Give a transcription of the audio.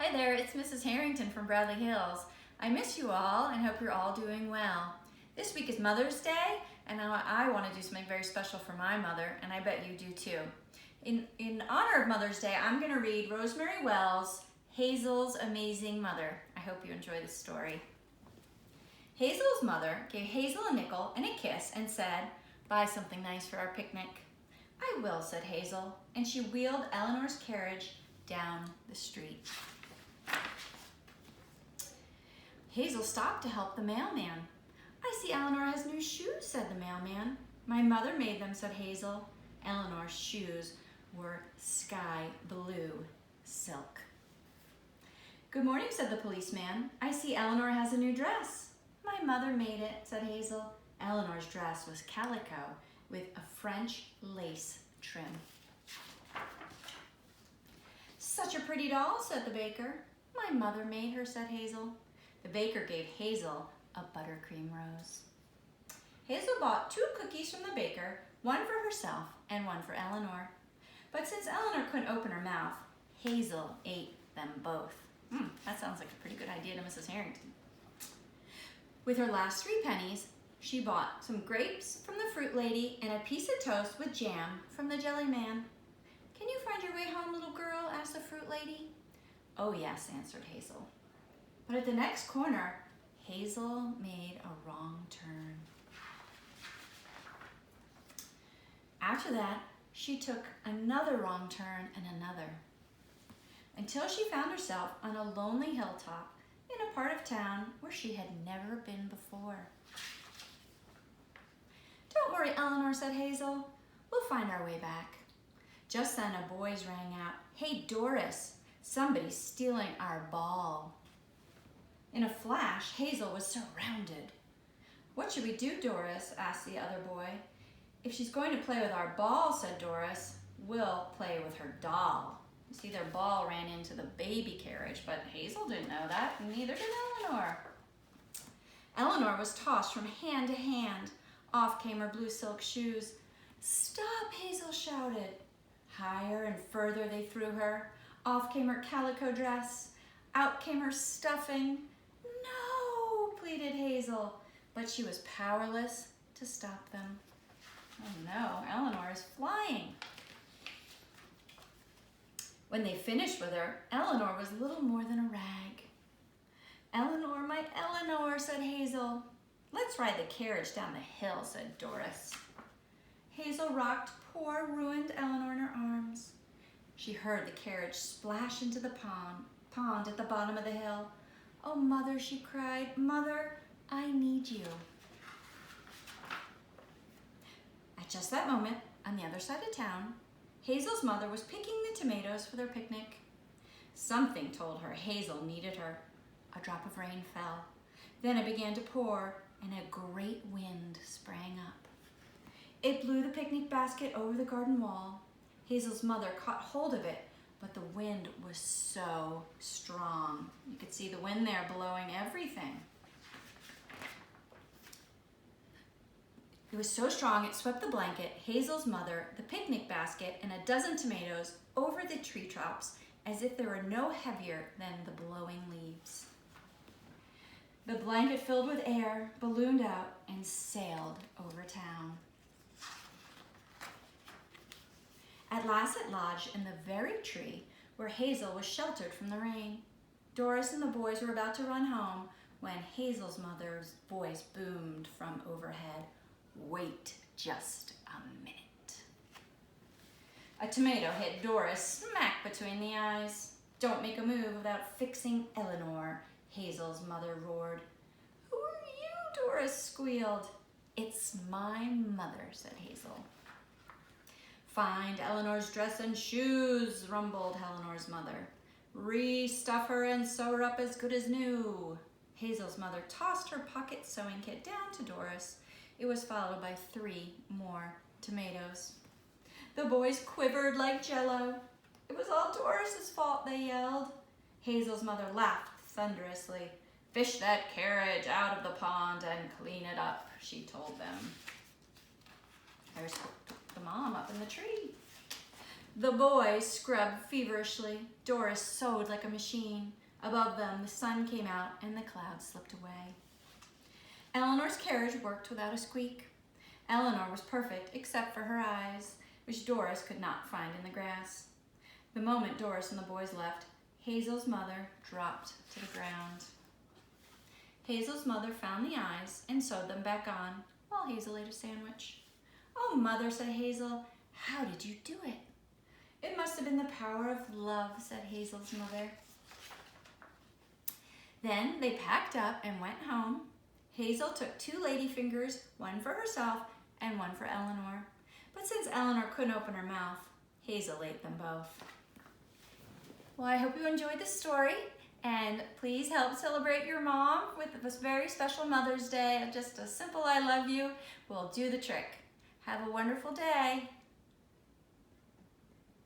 Hi there, it's Mrs. Harrington from Bradley Hills. I miss you all and hope you're all doing well. This week is Mother's Day, and I want to do something very special for my mother, and I bet you do too. In honor of Mother's Day, I'm going to read Rosemary Wells' Hazel's Amazing Mother. I hope you enjoy this story. Hazel's mother gave Hazel a nickel and a kiss and said, "Buy something nice for our picnic." "I will," said Hazel, and she wheeled Eleanor's carriage down the street. Hazel stopped to help the mailman. "I see Eleanor has new shoes," said the mailman. "My mother made them," said Hazel. Eleanor's shoes were sky blue silk. "Good morning," said the policeman. "I see Eleanor has a new dress." "My mother made it," said Hazel. Eleanor's dress was calico with a French lace trim. "Such a pretty doll," said the baker. "My mother made her," said Hazel. The baker gave Hazel a buttercream rose. Hazel bought 2 cookies from the baker, one for herself and one for Eleanor. But since Eleanor couldn't open her mouth, Hazel ate them both. That sounds like a pretty good idea to Mrs. Harrington. With her last 3 pennies, she bought some grapes from the fruit lady and a piece of toast with jam from the jelly man. "Can you find your way home, little girl?" asked the fruit lady. "Oh yes," answered Hazel. But at the next corner, Hazel made a wrong turn. After that, she took another wrong turn and another, until she found herself on a lonely hilltop in a part of town where she had never been before. "Don't worry, Eleanor," said Hazel. "We'll find our way back." Just then a voice rang out, "Hey, Doris, somebody's stealing our ball." In a flash, Hazel was surrounded. "What should we do, Doris?" asked the other boy. "If she's going to play with our ball," said Doris, "we'll play with her doll." You see, their ball ran into the baby carriage, but Hazel didn't know that, and neither did Eleanor. Eleanor was tossed from hand to hand. Off came her blue silk shoes. "Stop!" Hazel shouted. Higher and further they threw her. Off came her calico dress. Out came her stuffing. "No!" pleaded Hazel, but she was powerless to stop them. Oh no, Eleanor is flying. When they finished with her, Eleanor was little more than a rag. "Eleanor, my Eleanor," said Hazel. "Let's ride the carriage down the hill," said Doris. Hazel rocked poor ruined Eleanor in her arms. She heard the carriage splash into the pond at the bottom of the hill. "Oh, Mother," she cried, "Mother, I need you." At just that moment, on the other side of town, Hazel's mother was picking the tomatoes for their picnic. Something told her Hazel needed her. A drop of rain fell. Then it began to pour, and a great wind sprang up. It blew the picnic basket over the garden wall. Hazel's mother caught hold of it, but the wind was so strong. You could see the wind there blowing everything. It was so strong it swept the blanket, Hazel's mother, the picnic basket, and a dozen tomatoes over the tree tops as if they were no heavier than the blowing leaves. The blanket filled with air, ballooned out, and sailed over town. At last it lodged in the very tree where Hazel was sheltered from the rain. Doris and the boys were about to run home when Hazel's mother's voice boomed from overhead. "Wait just a minute." A tomato hit Doris smack between the eyes. "Don't make a move without fixing Eleanor," Hazel's mother roared. "Who are you?" Doris squealed. "It's my mother," said Hazel. "Find Eleanor's dress and shoes," rumbled Eleanor's mother. "Restuff her and sew her up as good as new." Hazel's mother tossed her pocket sewing kit down to Doris. It was followed by 3 more tomatoes. The boys quivered like jello. "It was all Doris's fault," they yelled. Hazel's mother laughed thunderously. "Fish that carriage out of the pond and clean it up," she told them. There's the mom up in the tree. The boys scrubbed feverishly. Doris sewed like a machine. Above them, the sun came out and the clouds slipped away. Eleanor's carriage worked without a squeak. Eleanor was perfect except for her eyes, which Doris could not find in the grass. The moment Doris and the boys left, Hazel's mother dropped to the ground. Hazel's mother found the eyes and sewed them back on while Hazel ate a sandwich. "Oh, Mother," said Hazel, "how did you do it?" "It must have been the power of love," said Hazel's mother. Then they packed up and went home. Hazel took 2 ladyfingers, one for herself and one for Eleanor. But since Eleanor couldn't open her mouth, Hazel ate them both. Well, I hope you enjoyed this story, and please help celebrate your mom with this very special Mother's Day. Just a simple "I love you" will do the trick. Have a wonderful day.